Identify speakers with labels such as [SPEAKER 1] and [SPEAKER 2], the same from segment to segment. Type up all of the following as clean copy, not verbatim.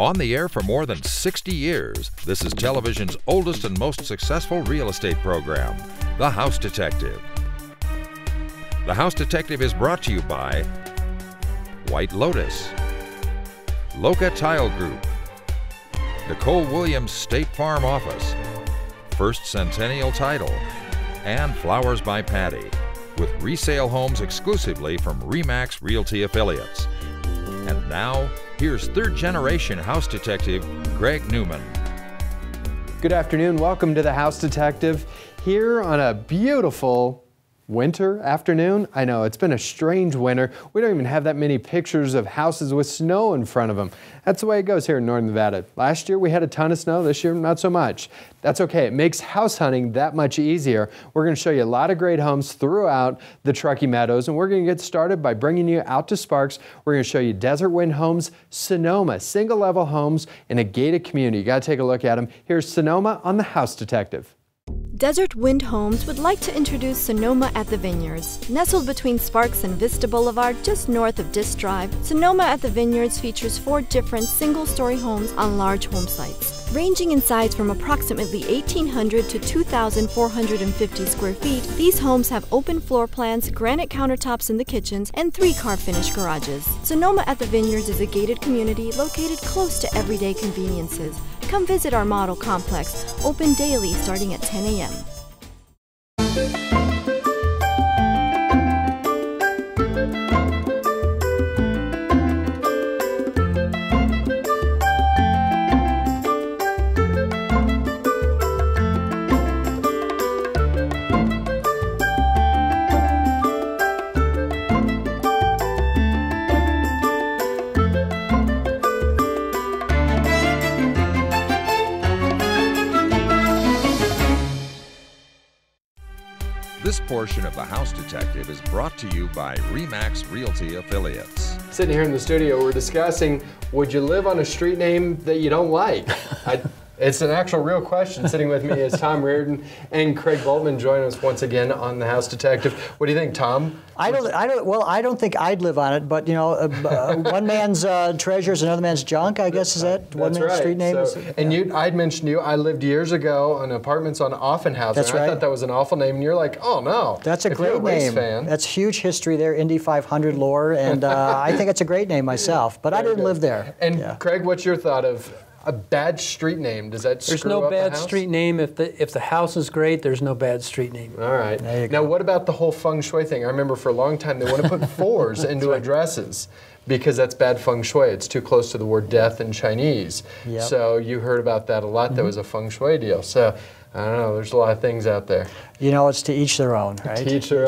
[SPEAKER 1] On the air for more than 60 years, this is television's oldest and most successful real estate program, The House Detective. The House Detective is brought to you by White Lotus, Loca Tile Group, Nicole Williams State Farm Office, First Centennial Title, and Flowers by Patty, with resale homes exclusively from RE/MAX Realty affiliates. And now, here's third-generation House Detective Greg Newman.
[SPEAKER 2] Good afternoon. Welcome to the House Detective here on a beautiful winter afternoon. I know it's been a strange winter. We don't even have that many pictures of houses with snow in front of them. That's the way it goes here in Northern Nevada. Last year we had a ton of snow. This year not so much. That's okay. It makes house hunting that much easier. We're going to show you a lot of great homes throughout the Truckee Meadows, and we're going to get started by bringing you out to Sparks. We're going to show you Desert Wind Homes, Sonoma, single-level homes in a gated community. You got to take a look at them. Here's Sonoma on the House Detective.
[SPEAKER 3] Desert Wind Homes would like to introduce Sonoma at the Vineyards. Nestled between Sparks and Vista Boulevard, just north of Disk Drive, Sonoma at the Vineyards features 4 different single-story homes on large home sites. Ranging in size from approximately 1,800 to 2,450 square feet, these homes have open floor plans, granite countertops in the kitchens, and 3 car-finished garages. Sonoma at the Vineyards is a gated community located close to everyday conveniences. Come visit our model complex, open daily starting at 10 a.m.
[SPEAKER 1] This portion of The House Detective is brought to you by RE/MAX Realty affiliates.
[SPEAKER 2] Sitting here in the studio, we're discussing, would you live on a street name that you don't like? It's an actual real question. Sitting with me is Tom Reardon and Craig Boltman joining us once again on the House Detective. What do you think, Tom?
[SPEAKER 4] I don't think I'd live on it, but you know, one man's treasure is another man's junk, I guess. Is that one man's street name?
[SPEAKER 2] So, and I'd mentioned you. I lived years ago on apartments on Offenhauser.
[SPEAKER 4] That's right.
[SPEAKER 2] I thought that was an awful name, and you're like, oh no.
[SPEAKER 4] That's a great name.
[SPEAKER 2] Fan.
[SPEAKER 4] That's huge history there, Indy 500 lore, and I think it's a great name myself. But I didn't live there.
[SPEAKER 2] And Craig, what's your thought of a bad street name? Does that screw up the house?
[SPEAKER 5] There's no bad street name. If the house is great, there's no bad street name.
[SPEAKER 2] All right. Now, what about the whole feng shui thing? I remember for a long time they want to put 4s into addresses because that's bad feng shui. It's too close to the word death in Chinese. Yep. So you heard about that a lot. That was a feng shui deal. So I don't know. There's a lot of ththings out there.
[SPEAKER 4] You know, it's to each their own, right?
[SPEAKER 2] To each their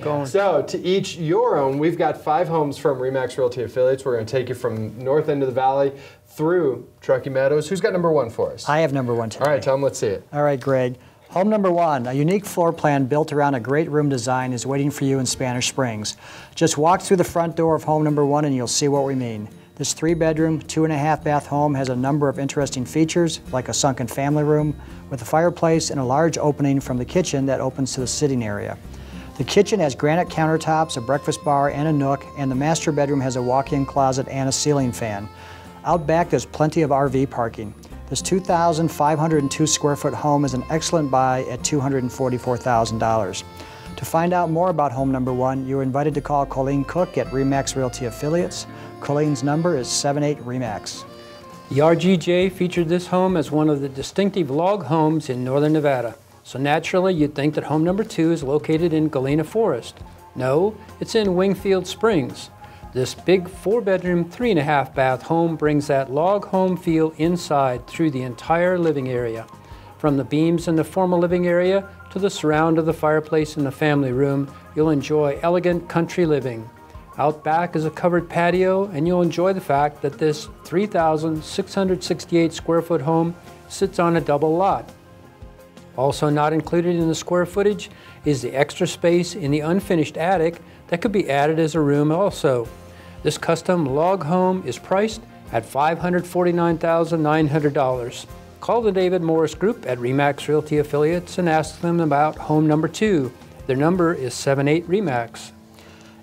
[SPEAKER 2] own. So to each your own, we've got 5 homes from RE/MAX Realty affiliates. We're going to take you from north end of the valley through Truckee Meadows. Who's got number 1 for us?
[SPEAKER 4] I have number 1 today.
[SPEAKER 2] All right, Tom, let's see it.
[SPEAKER 4] All right, Greg. Home number 1, a unique floor plan built around a great room design is waiting for you in Spanish Springs. Just walk through the front door of home number 1 and you'll see what we mean. This 3-bedroom, 2.5-bath home has a number of interesting features, like a sunken family room with a fireplace and a large opening from the kitchen that opens to the sitting area. The kitchen has granite countertops, a breakfast bar, and a nook, and the master bedroom has a walk-in closet and a ceiling fan. Out back, there's plenty of RV parking. This 2,502 square foot home is an excellent buy at $244,000. To find out more about home number 1, you're invited to call Colleen Cook at RE/MAX Realty Affiliates. Colleen's number is 78-RE/MAX.
[SPEAKER 5] The RGJ featured this home as one of the distinctive log homes in Northern Nevada. So naturally, you'd think that home number 2 is located in Galena Forest. No, it's in Wingfield Springs. This big 4-bedroom, 3.5-bath home brings that log home feel inside through the entire living area. From the beams in the formal living area to the surround of the fireplace in the family room, you'll enjoy elegant country living. Out back is a covered patio, and you'll enjoy the fact that this 3,668 square foot home sits on a double lot. Also not included in the square footage is the extra space in the unfinished attic that could be added as a room also. This custom log home is priced at $549,900. Call the David Morris Group at RE/MAX Realty Affiliates and ask them about home number 2. Their number is 78-RE/MAX.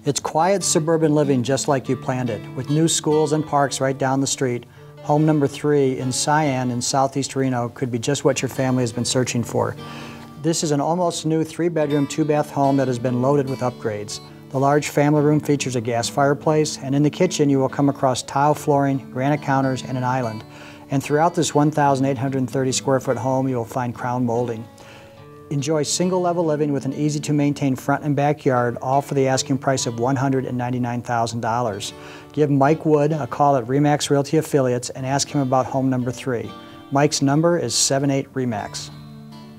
[SPEAKER 4] It's quiet suburban living just like you planned it, with new schools and parks right down the street. Home number 3 in Cyan in southeast Reno could be just what your family has been searching for. This is an almost new 3-bedroom, 2-bath home that has been loaded with upgrades. The large family room features a gas fireplace, and in the kitchen you will come across tile flooring, granite counters, and an island. And throughout this 1,830 square foot home you will find crown molding. Enjoy single-level living with an easy-to-maintain front and backyard, all for the asking price of $199,000. Give Mike Wood a call at RE/MAX Realty Affiliates and ask him about home number 3. Mike's number is 78-RE/MAX.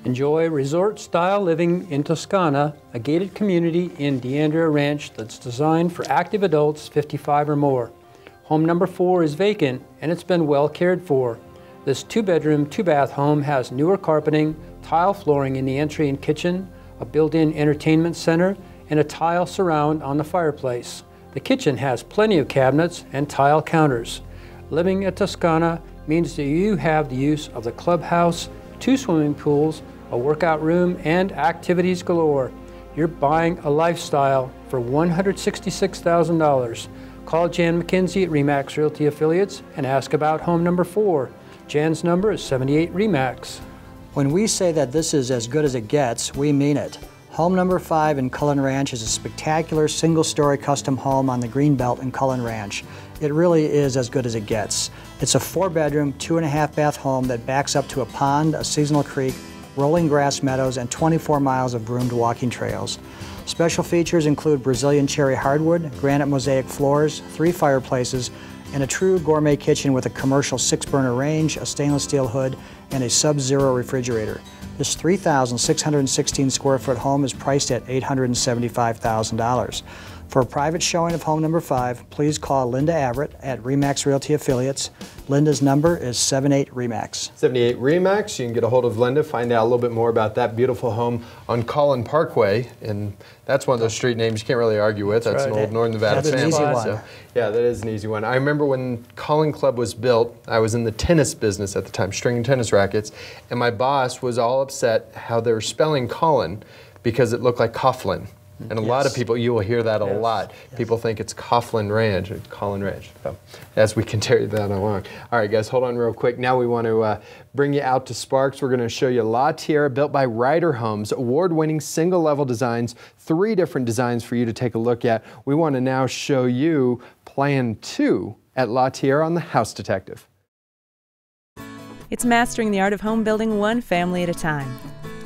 [SPEAKER 5] Enjoy resort-style living in Toscana, a gated community in D'Andrea Ranch that's designed for active adults 55 or more. Home number 4 is vacant and it's been well cared for. This 2-bedroom, 2-bath home has newer carpeting, tile flooring in the entry and kitchen, a built-in entertainment center, and a tile surround on the fireplace. The kitchen has plenty of cabinets and tile counters. Living at Toscana means that you have the use of the clubhouse, 2 swimming pools, a workout room, and activities galore. You're buying a lifestyle for $166,000. Call Jan McKenzie at RE/MAX Realty Affiliates and ask about home number 4. Jan's number is 78-RE/MAX.
[SPEAKER 4] When we say that this is as good as it gets, we mean it. Home number 5 in Cullen Ranch is a spectacular single-story custom home on the Greenbelt in Cullen Ranch. It really is as good as it gets. It's a 4-bedroom, 2.5-bath home that backs up to a pond, a seasonal creek, rolling grass meadows, and 24 miles of groomed walking trails. Special features include Brazilian cherry hardwood, granite mosaic floors, 3 fireplaces, and a true gourmet kitchen with a commercial 6-burner range, a stainless steel hood, and a Sub-Zero refrigerator. This 3,616 square foot home is priced at $875,000. For a private showing of home number 5, please call Linda Averett at RE/MAX Realty Affiliates. Linda's number is 78-RE/MAX.
[SPEAKER 2] 78-RE/MAX. You can get a hold of Linda, find out a little bit more about that beautiful home on Cullen Parkway. And that's one of those street names you can't really argue with. That's
[SPEAKER 4] right.
[SPEAKER 2] an old Northern Nevada
[SPEAKER 4] That's an easy one.
[SPEAKER 2] So, yeah, that is an easy one. I remember when Cullen Club was built, I was in the tennis business at the time, stringing tennis rackets, and my boss was all upset how they were spelling Cullen because it looked like Coughlin. And a lot of people, you will hear that a lot. People think it's Coughlin Ranch or Cullen Ranch. So, as we can carry that along. All right, guys, hold on real quick. Now we want to bring you out to Sparks. We're going to show you La Tierra, built by Ryder Homes, award-winning single-level designs, 3 different designs for you to take a look at. We want to now show you Plan 2 at La Tierra on the House Detective.
[SPEAKER 6] It's mastering the art of home building one family at a time.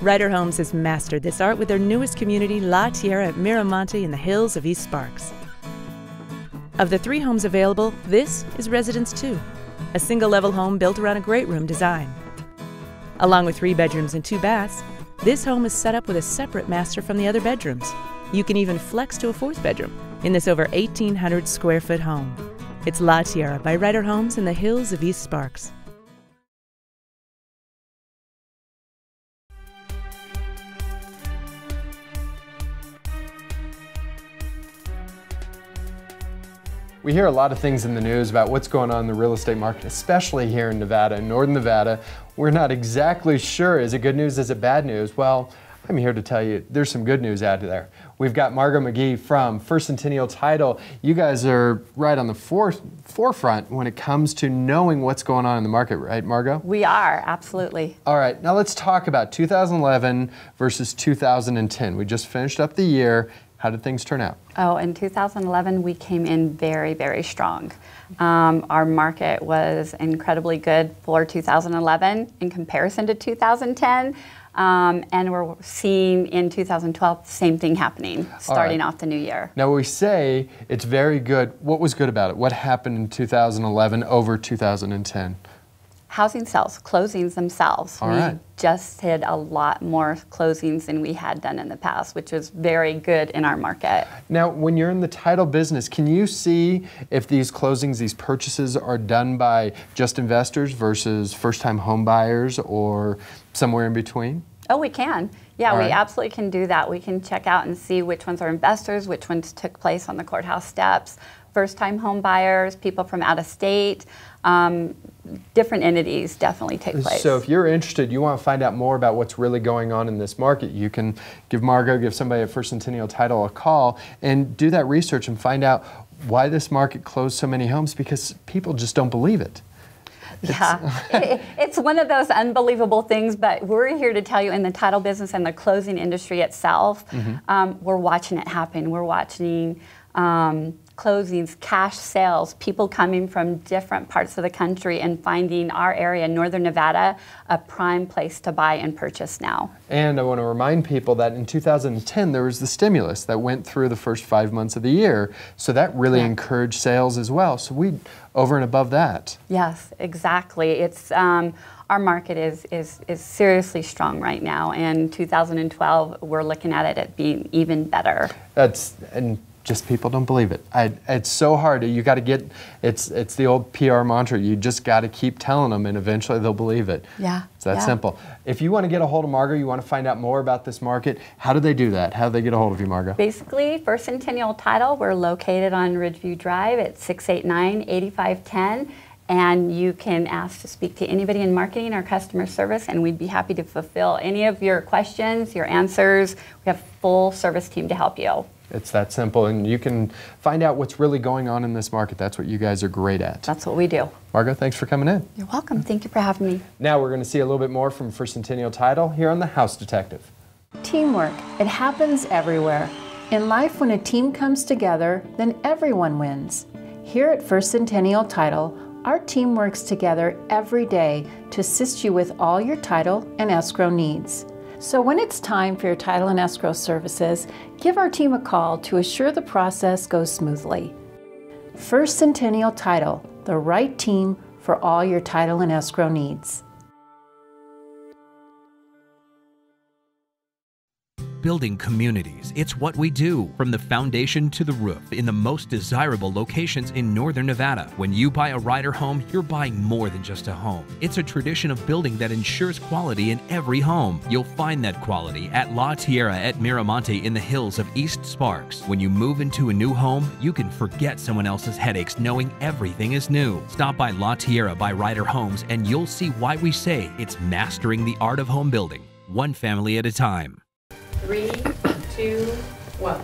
[SPEAKER 6] Ryder Homes has mastered this art with their newest community, La Tierra at Miramonte in the hills of East Sparks. Of the 3 homes available, this is Residence 2, a single-level home built around a great room design. Along with 3 bedrooms and 2 baths, this home is set up with a separate master from the other bedrooms. You can even flex to a 4th bedroom in this over 1,800 square foot home. It's La Tierra by Ryder Homes in the hills of East Sparks.
[SPEAKER 2] We hear a lot of things in the news about what's going on in the real estate market, especially here in Nevada, in Northern Nevada. We're not exactly sure, is it good news, is it bad news? Well, I'm here to tell you there's some good news out there. We've got Margot McGee from First Centennial Title. You guys are right on the forefront when it comes to knowing what's going on in the market, right, Margot?
[SPEAKER 7] We are, absolutely.
[SPEAKER 2] All right, now let's talk about 2011 versus 2010. We just finished up the year. How did things turn out?
[SPEAKER 7] Oh, in 2011, we came in very, very strong. Our market was incredibly good for 2011 in comparison to 2010. And we're seeing in 2012 the same thing happening, starting off the new year.
[SPEAKER 2] Now we say it's very good. What was good about it? What happened in 2011 over 2010?
[SPEAKER 7] Housing sales, closings themselves. We just hit a lot more closings than we had done in the past, which was very good in our market.
[SPEAKER 2] Now, when you're in the title business, can you see if these closings, these purchases are done by just investors versus first-time home buyers or somewhere in between?
[SPEAKER 7] Oh, we can. Yeah, we absolutely can do that. We can check out and see which ones are investors, which ones took place on the courthouse steps, first-time home buyers, people from out of state. Different entities definitely take place.
[SPEAKER 2] So if you're interested, you want to find out more about what's really going on in this market, you can give Margot, give somebody at First Centennial Title a call and do that research and find out why this market closed so many homes, because people just don't believe it.
[SPEAKER 7] Yeah, it's one of those unbelievable things, but we're here to tell you in the title business and the closing industry itself, we're watching it happen. We're watching closings, cash sales, people coming from different parts of the country and finding our area, Northern Nevada, a prime place to buy and purchase now.
[SPEAKER 2] And I want to remind people that in 2010 there was the stimulus that went through the first 5 months of the year, so that really encouraged sales as well. So we over and above that.
[SPEAKER 7] Yes, exactly. It's our market is seriously strong right now, and 2012 we're looking at it being even better.
[SPEAKER 2] And just people don't believe it. It's so hard. You got to get, it's the old PR mantra. You just got to keep telling them, and eventually they'll believe it.
[SPEAKER 7] Yeah.
[SPEAKER 2] It's that simple. If you want to get a hold of Margo, you want to find out more about this market, how do they do that? How do they get a hold of you, Margo?
[SPEAKER 7] Basically, First Centennial Title, we're located on Ridgeview Drive at 689-8510. And you can ask to speak to anybody in marketing or customer service, and we'd be happy to fulfill any of your questions, your answers. We have a full service team to help you.
[SPEAKER 2] It's that simple, and you can find out what's really going on in this market. That's what you guys are great at.
[SPEAKER 7] That's what we do.
[SPEAKER 2] Margo, thanks for coming in.
[SPEAKER 7] You're welcome. Thank you for having me.
[SPEAKER 2] Now we're going to see a little bit more from First Centennial Title here on The House Detective.
[SPEAKER 8] Teamwork. It happens everywhere. In life, when a team comes together, then everyone wins. Here at First Centennial Title, our team works together every day to assist you with all your title and escrow needs. So when it's time for your title and escrow services, give our team a call to assure the process goes smoothly. First Centennial Title, the right team for all your title and escrow needs.
[SPEAKER 9] Building communities. It's what we do, from the foundation to the roof, in the most desirable locations in Northern Nevada. When you buy a Ryder home, you're buying more than just a home. It's a tradition of building that ensures quality in every home. You'll find that quality at La Tierra at Miramonte in the hills of East Sparks. When you move into a new home, you can forget someone else's headaches knowing everything is new. Stop by La Tierra by Ryder Homes and you'll see why we say it's mastering the art of home building, one family at a time.
[SPEAKER 10] 3, 2, 1.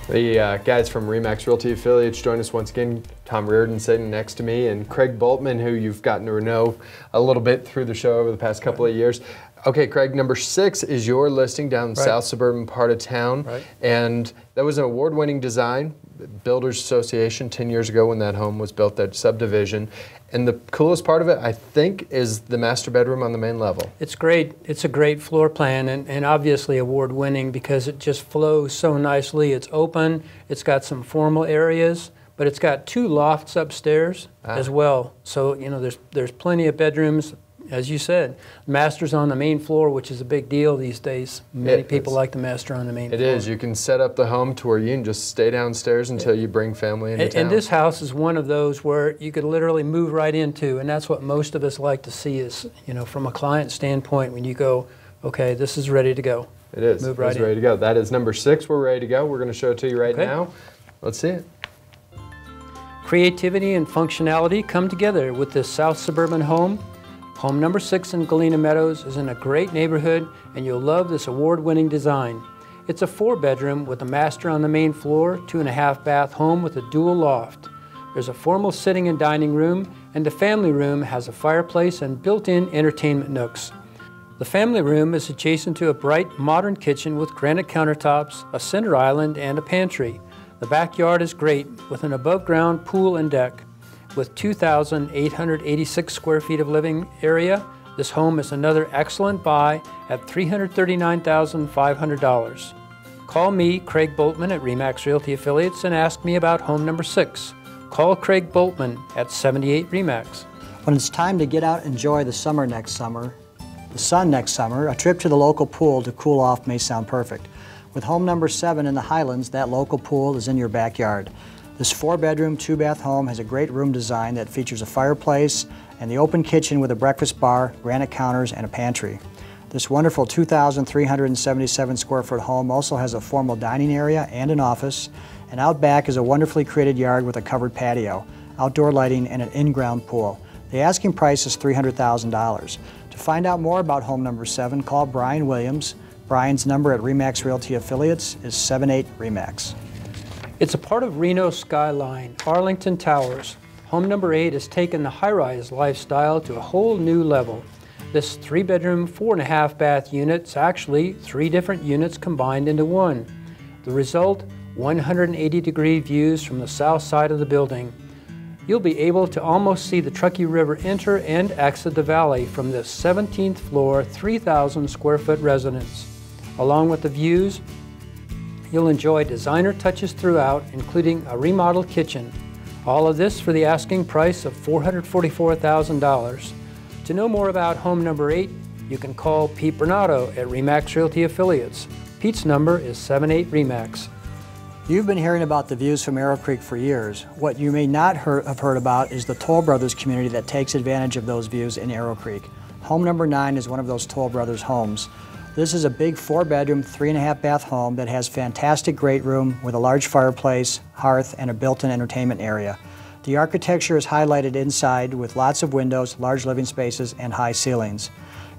[SPEAKER 2] The guys from RE/MAX Realty Affiliates join us once again. Tom Reardon sitting next to me, and Craig Boltman, who you've gotten to know a little bit through the show over the past couple of years. Okay, Craig, number 6 is your listing down in the south suburban part of town. Right. And that was an award-winning design, Builders Association 10 years ago when that home was built, that subdivision. And the coolest part of it, I think, is the master bedroom on the main level.
[SPEAKER 5] It's great. It's a great floor plan, and obviously award-winning because it just flows so nicely. It's open. It's got some formal areas, but it's got 2 lofts upstairs as well. So, you know, there's plenty of bedrooms. As you said, master's on the main floor, which is a big deal these days. Many people like the master on the main floor.
[SPEAKER 2] It is. You can set up the home to where you can just stay downstairs until you bring family into town.
[SPEAKER 5] And this house is one of those where you could literally move right into, and that's what most of us like to see is, you know, from a client standpoint, when you go, okay, this is ready to go.
[SPEAKER 2] It is.
[SPEAKER 5] Move right
[SPEAKER 2] it's
[SPEAKER 5] in.
[SPEAKER 2] ready to go. That is number 6. We're ready to go. We're going to show it to you right now. Let's see it.
[SPEAKER 5] Creativity and functionality come together with this south suburban home. Home number 6 in Galena Meadows is in a great neighborhood, and you'll love this award-winning design. It's a 4-bedroom with a master on the main floor, 2.5 bath home with a dual loft. There's a formal sitting and dining room, and the family room has a fireplace and built-in entertainment nooks. The family room is adjacent to a bright, modern kitchen with granite countertops, a center island, and a pantry. The backyard is great, with an above-ground pool and deck. With 2,886 square feet of living area, this home is another excellent buy at $339,500. Call me, Craig Boltman at RE/MAX Realty Affiliates, and ask me about home number 6. Call Craig Boltman at 78 RE/MAX.
[SPEAKER 4] When it's time to get out and enjoy the sun next summer, a trip to the local pool to cool off may sound perfect. With home number 7 in the Highlands, that local pool is in your backyard. This 4-bedroom, 2-bath home has a great room design that features a fireplace and the open kitchen with a breakfast bar, granite counters, and a pantry. This wonderful 2,377 square foot home also has a formal dining area and an office, and out back is a wonderfully created yard with a covered patio, outdoor lighting, and an in-ground pool. The asking price is $300,000. To find out more about home number 7, call Brian Williams. Brian's number at RE/MAX Realty Affiliates is 78 RE/MAX.
[SPEAKER 5] It's a part of Reno Skyline, Arlington Towers. home number 8 has taken the high-rise lifestyle to a whole new level. This 3-bedroom, 4.5 bath unit is actually 3 different units combined into one. The result, 180-degree views from the south side of the building. You'll be able to almost see the Truckee River enter and exit the valley from this 17th floor, 3,000 square foot residence. Along with the views, you'll enjoy designer touches throughout, including a remodeled kitchen. All of this for the asking price of $444,000. To know more about home number 8, you can call Pete Bernardo at RE/MAX Realty Affiliates. Pete's number is 78-RE/MAX.
[SPEAKER 4] You've been hearing about the views from Arrow Creek for years. What you may not have heard about is the Toll Brothers community that takes advantage of those views in Arrow Creek. Home number 9 is one of those Toll Brothers homes. This is a big 4-bedroom, 3.5 bath home that has fantastic great room with a large fireplace, hearth, and a built-in entertainment area. The architecture is highlighted inside with lots of windows, large living spaces, and high ceilings.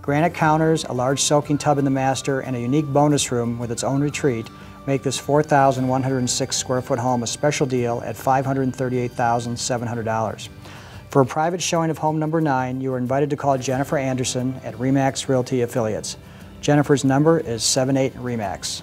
[SPEAKER 4] Granite counters, a large soaking tub in the master, and a unique bonus room with its own retreat make this 4,106 square foot home a special deal at $538,700. For a private showing of home number 9, you are invited to call Jennifer Anderson at RE/MAX Realty Affiliates. Jennifer's number is 78-RE/MAX.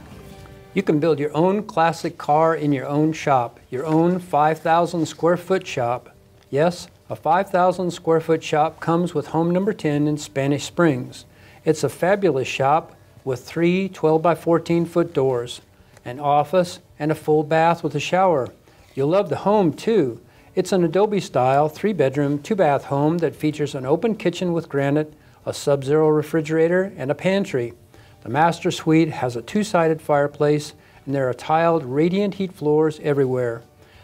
[SPEAKER 5] You can build your own classic car in your own shop, your own 5,000 square foot shop. Yes, a 5,000 square foot shop comes with home number 10 in Spanish Springs. It's a fabulous shop with 3 12 by 14 foot doors, an office, and a full bath with a shower. You'll love the home too. It's an Adobe style 3-bedroom, 2-bath home that features an open kitchen with granite, a Sub-Zero refrigerator, and a pantry. The master suite has a 2-sided fireplace, and there are tiled radiant heat floors everywhere.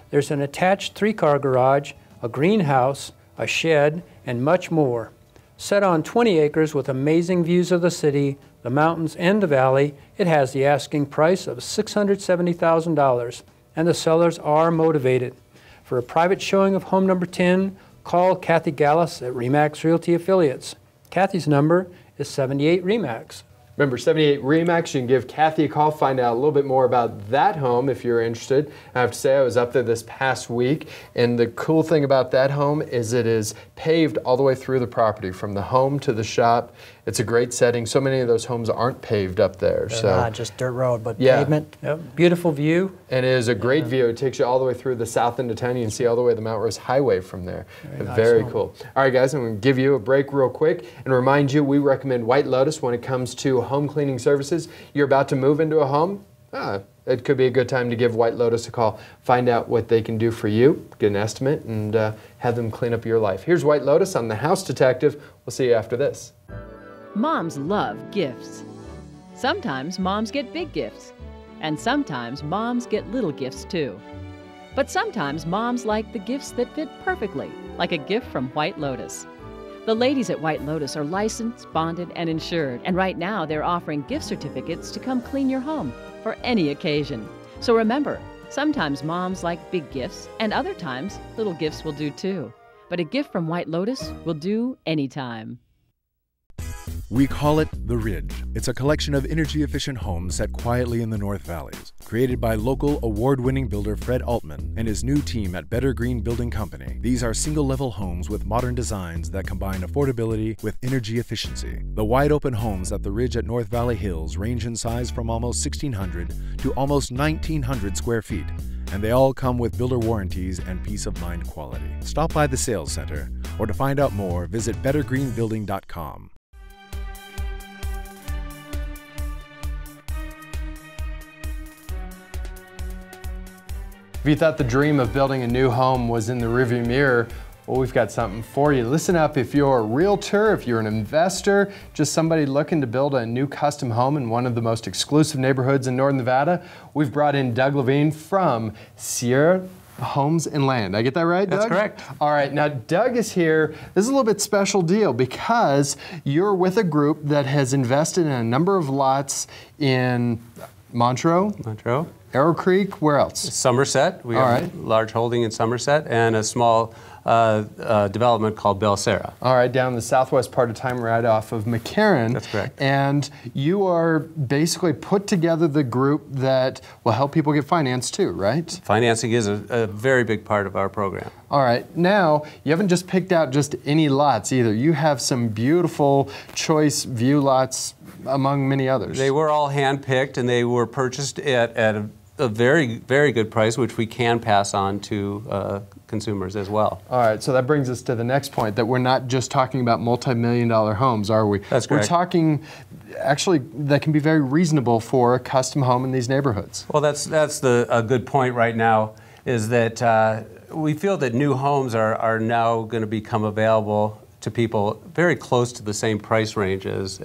[SPEAKER 5] There's an attached 3-car garage, a greenhouse, a shed, and much more. Set on 20 acres with amazing views of the city, the mountains, and the valley, it has the asking price of $670,000, and the sellers are motivated. For a private showing of home number 10, call Kathy Gallus at RE/MAX Realty Affiliates. Kathy's number is 78-RE/MAX.
[SPEAKER 2] Remember, 78-RE/MAX, you can give Kathy a call, find out a little bit more about that home if you're interested. I have to say, I was up there this past week, and the cool thing about that home is it is paved all the way through the property, from the home to the shop. It's a great setting. So many of those homes aren't paved up there.
[SPEAKER 4] They're not just dirt road, but pavement.
[SPEAKER 5] Yep. Beautiful view.
[SPEAKER 2] And it is a great view. It takes you all the way through the south end of town. You can see all the way to the Mount Rose Highway from there. Very cool. All right, guys, I'm going to give you a break real quick and remind you we recommend White Lotus when it comes to home cleaning services. You're about to move into a home? It could be a good time to give White Lotus a call. Find out what they can do for you, get an estimate, and have them clean up your life. Here's White Lotus on The House Detective. We'll see you after this.
[SPEAKER 11] Moms love gifts. Sometimes moms get big gifts, and sometimes moms get little gifts too. But sometimes moms like the gifts that fit perfectly, like a gift from White Lotus. The ladies at White Lotus are licensed, bonded, and insured, and right now they're offering gift certificates to come clean your home for any occasion. So remember, sometimes moms like big gifts, and other times little gifts will do too. But a gift from White Lotus will do anytime.
[SPEAKER 12] We call it The Ridge. It's a collection of energy-efficient homes set quietly in the North Valleys. Created by local award-winning builder Fred Altman and his new team at Better Green Building Company. These are single-level homes with modern designs that combine affordability with energy efficiency. The wide-open homes at The Ridge at North Valley Hills range in size from almost 1,600 to almost 1,900 square feet. And they all come with builder warranties and peace of mind quality. Stop by the sales center, or to find out more, visit bettergreenbuilding.com.
[SPEAKER 2] If you thought the dream of building a new home was in the rearview mirror, well, we've got something for you. Listen up, if you're a realtor, if you're an investor, just somebody looking to build a new custom home in one of the most exclusive neighborhoods in Northern Nevada, we've brought in Doug Levine from Sierra Homes and Land. I get that right, Doug?
[SPEAKER 13] That's correct.
[SPEAKER 2] All right, now Doug is here. This is a little bit special deal because you're with a group that has invested in a number of lots in Montreux, Arrow Creek, where else?
[SPEAKER 13] Somerset. We have a large holding in Somerset and a small development called Belserra.
[SPEAKER 2] All right, down the southwest part of town, right off of McCarran.
[SPEAKER 13] That's correct.
[SPEAKER 2] And you are basically put together the group that will help people get financed too, right?
[SPEAKER 13] Financing is a very big part of our program.
[SPEAKER 2] All right, now you haven't just picked out just any lots either. You have some beautiful choice view lots among many others.
[SPEAKER 13] They were all hand-picked, and they were purchased at a very, very good price, which we can pass on to consumers as well.
[SPEAKER 2] All right, so that brings us to the next point, that we're not just talking about multi-million-dollar homes, are we?
[SPEAKER 13] That's correct.
[SPEAKER 2] We're talking, actually, that can be very reasonable for a custom home in these neighborhoods.
[SPEAKER 13] Well, that's a good point right now, is that we feel that new homes are now going to become available to people very close to the same price range as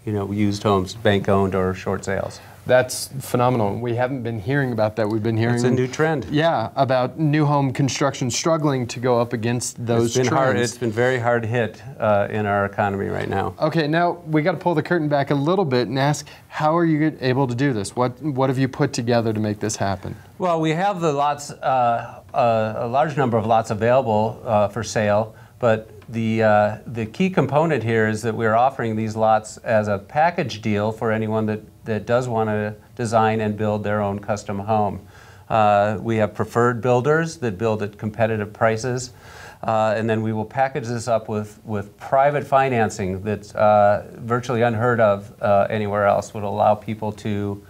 [SPEAKER 13] used homes, bank-owned or short sales.
[SPEAKER 2] That's phenomenal. We haven't been hearing about that. We've been hearing...
[SPEAKER 13] It's a new trend.
[SPEAKER 2] Yeah, about new home construction struggling to go up against those trends.
[SPEAKER 13] It's been very hard hit in our economy right now.
[SPEAKER 2] Okay, now we got to pull the curtain back a little bit and ask, how are you able to do this? What have you put together to make this happen?
[SPEAKER 13] Well, we have the lots, a large number of lots available for sale, but the key component here is that we're offering these lots as a package deal for anyone that does want to design and build their own custom home. We have preferred builders that build at competitive prices, and then we will package this up with private financing that's virtually unheard of anywhere else, would allow people to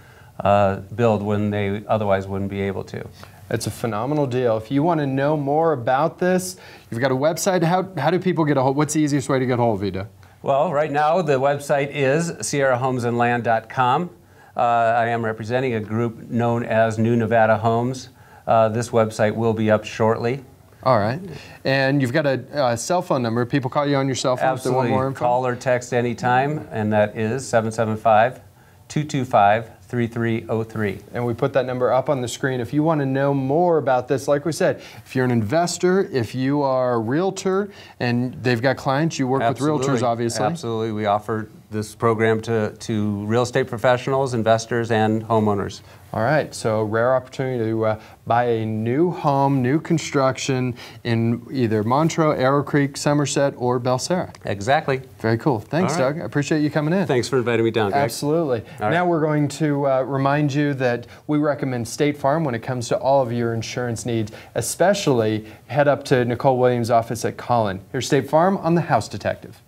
[SPEAKER 13] build when they otherwise wouldn't be able to.
[SPEAKER 2] It's a phenomenal deal. If you want to know more about this, you've got a website. How do people get a hold? What's the easiest way to get a hold of you?
[SPEAKER 13] Well, right now the website is sierrahomesandland.com. I am representing a group known as New Nevada Homes. This website will be up shortly.
[SPEAKER 2] All right. And you've got a cell phone number. People call you on your cell phone if they want more info?
[SPEAKER 13] Call or text anytime, and that is 775-225-3303.
[SPEAKER 2] And we put that number up on the screen. If you want to know more about this, like we said, if you're an investor, if you are a realtor, and they've got clients, you work with realtors, obviously.
[SPEAKER 13] Absolutely. We offer this program to real estate professionals, investors, and homeowners.
[SPEAKER 2] All right, so rare opportunity to buy a new home, new construction in either Montreux, Arrow Creek, Somerset, or Belserra.
[SPEAKER 13] Exactly.
[SPEAKER 2] Very cool. Thanks, Doug. I appreciate you coming in.
[SPEAKER 13] Thanks for inviting me down, Greg.
[SPEAKER 2] Absolutely. Now we're going to remind you that we recommend State Farm when it comes to all of your insurance needs, especially head up to Nicole Williams' office at Collin. Here's State Farm on The House Detective.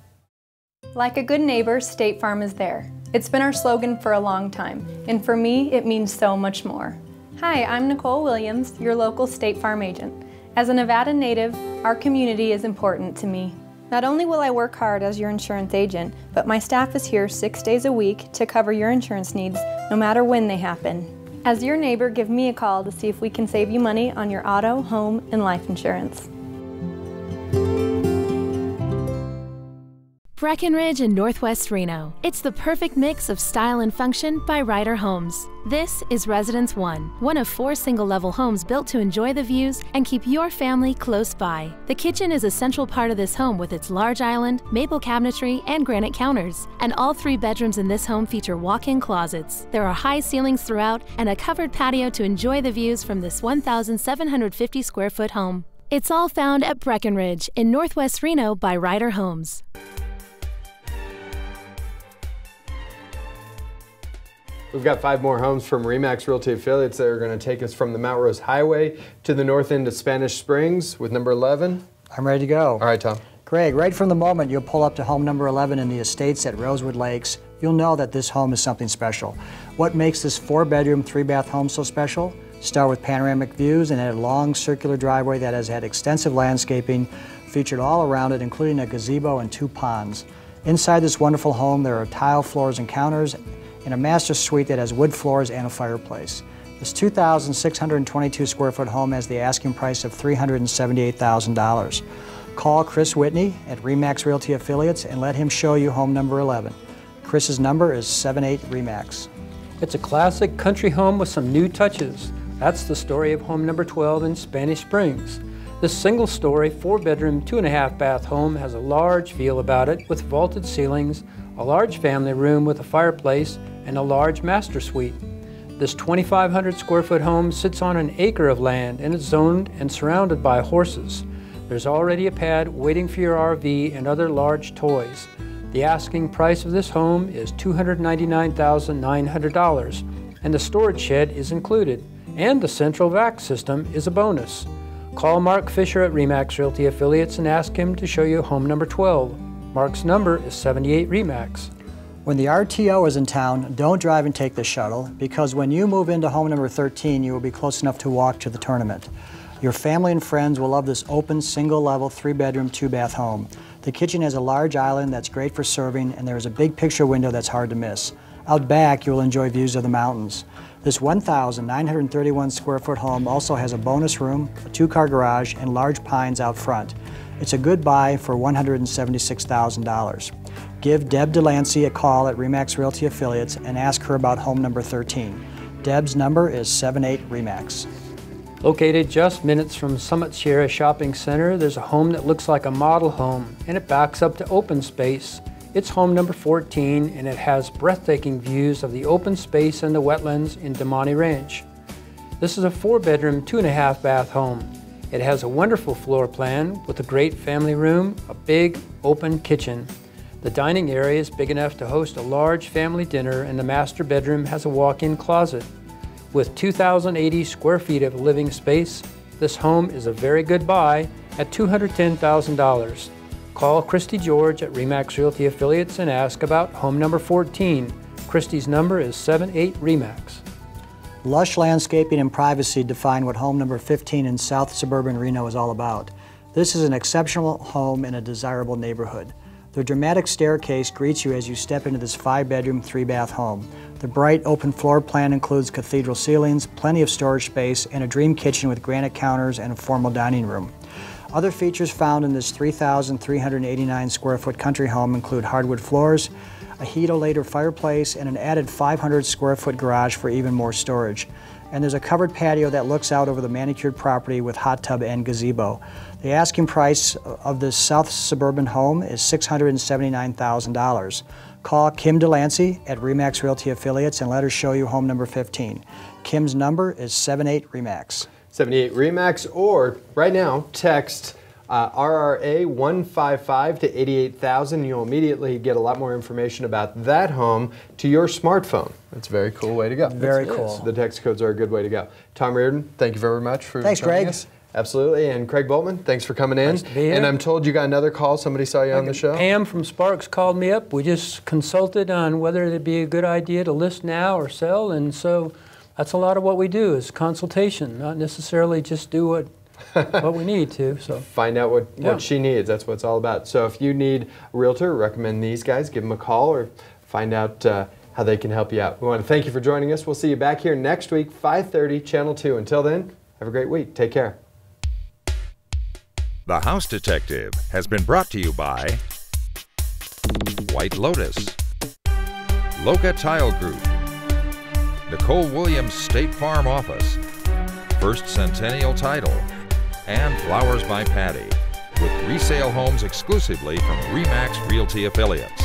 [SPEAKER 14] Like a good neighbor, State Farm is there. It's been our slogan for a long time, and for me, it means so much more. Hi, I'm Nicole Williams, your local State Farm agent. As a Nevada native, our community is important to me. Not only will I work hard as your insurance agent, but my staff is here 6 days a week to cover your insurance needs, no matter when they happen. As your neighbor, give me a call to see if we can save you money on your auto, home, and life insurance.
[SPEAKER 15] Breckenridge in Northwest Reno. It's the perfect mix of style and function by Ryder Homes. This is Residence 1, one of 4 single-level homes built to enjoy the views and keep your family close by. The kitchen is a central part of this home with its large island, maple cabinetry, and granite counters. And all 3 bedrooms in this home feature walk-in closets. There are high ceilings throughout and a covered patio to enjoy the views from this 1,750 square foot home. It's all found at Breckenridge in Northwest Reno by Ryder Homes.
[SPEAKER 2] We've got 5 more homes from RE/MAX Realty Affiliates that are going to take us from the Mount Rose Highway to the north end of Spanish Springs with number 11.
[SPEAKER 4] I'm ready to go.
[SPEAKER 2] All right, Tom.
[SPEAKER 4] Greg, right from the moment you'll pull up to home number 11 in the Estates at Rosewood Lakes, you'll know that this home is something special. What makes this 4-bedroom, 3-bath home so special? Start with panoramic views and a long circular driveway that has had extensive landscaping featured all around it, including a gazebo and 2 ponds. Inside this wonderful home, there are tile floors and counters, and a master suite that has wood floors and a fireplace. This 2,622 square foot home has the asking price of $378,000. Call Chris Whitney at RE/MAX Realty Affiliates and let him show you home number 11. Chris's number is 78 RE/MAX.
[SPEAKER 5] It's a classic country home with some new touches. That's the story of home number 12 in Spanish Springs. This single-story, 4-bedroom, 2.5-bath home has a large feel about it with vaulted ceilings, a large family room with a fireplace, and a large master suite. This 2,500 square foot home sits on an acre of land and is zoned and surrounded by horses. There's already a pad waiting for your RV and other large toys. The asking price of this home is $299,900, and the storage shed is included, and the central vac system is a bonus. Call Mark Fisher at RE/MAX Realty Affiliates and ask him to show you home number 12. Mark's number is 78 RE/MAX.
[SPEAKER 4] When the RTO is in town, don't drive and take the shuttle, because when you move into home number 13, you will be close enough to walk to the tournament. Your family and friends will love this open, single-level, 3-bedroom, 2-bath home. The kitchen has a large island that's great for serving, and there is a big picture window that's hard to miss. Out back, you will enjoy views of the mountains. This 1,931 square foot home also has a bonus room, a 2-car garage, and large pines out front. It's a good buy for $176,000. Give Deb Delancey a call at RE/MAX Realty Affiliates and ask her about home number 13. Deb's number is 78 RE/MAX.
[SPEAKER 5] Located just minutes from Summit Sierra Shopping Center, there's a home that looks like a model home, and it backs up to open space. It's home number 14, and it has breathtaking views of the open space and the wetlands in Damani Ranch. This is a 4-bedroom, 2.5-bath home. It has a wonderful floor plan with a great family room, a big open kitchen. The dining area is big enough to host a large family dinner, and the master bedroom has a walk-in closet. With 2,080 square feet of living space, this home is a very good buy at $210,000. Call Christy George at RE/MAX Realty Affiliates and ask about home number 14. Christy's number is 78 RE/MAX.
[SPEAKER 4] Lush landscaping and privacy define what home number 15 in South Suburban Reno is all about. This is an exceptional home in a desirable neighborhood. The dramatic staircase greets you as you step into this 5-bedroom, 3-bath home. The bright open floor plan includes cathedral ceilings, plenty of storage space, and a dream kitchen with granite counters and a formal dining room. Other features found in this 3,389 square foot country home include hardwood floors, a Heatolator fireplace, and an added 500 square foot garage for even more storage. And there's a covered patio that looks out over the manicured property with hot tub and gazebo. The asking price of this South Suburban home is $679,000. Call Kim Delancey at RE/MAX Realty Affiliates and let her show you home number 15. Kim's number is 78 RE/MAX.
[SPEAKER 2] 78 RE/MAX, or right now, text RRA 155 to 88,000. You'll immediately get a lot more information about that home to your smartphone. That's a very cool way to go.
[SPEAKER 4] Very cool.
[SPEAKER 2] The text codes are a good way to go. Tom Reardon, thank you very much for
[SPEAKER 4] Thanks,
[SPEAKER 2] joining
[SPEAKER 4] Greg.
[SPEAKER 2] us. Absolutely. And Craig Boltman, thanks for coming in.
[SPEAKER 5] Nice to be here.
[SPEAKER 2] And I'm told you got another call. Somebody saw you on the show.
[SPEAKER 5] Pam from Sparks called me up. We just consulted on whether it'd be a good idea to list now or sell, and so that's a lot of what we do is consultation, not necessarily just do what we need to. So
[SPEAKER 2] find out what she needs. That's what it's all about. So if you need a realtor, recommend these guys. Give them a call or find out how they can help you out. We want to thank you for joining us. We'll see you back here next week, 5:30, Channel 2. Until then, have a great week. Take care.
[SPEAKER 1] The House Detective has been brought to you by White Lotus, Loca Tile Group, Nicole Williams State Farm Office, First Centennial Title, and Flowers by Patty, with resale homes exclusively from RE/MAX Realty Affiliates.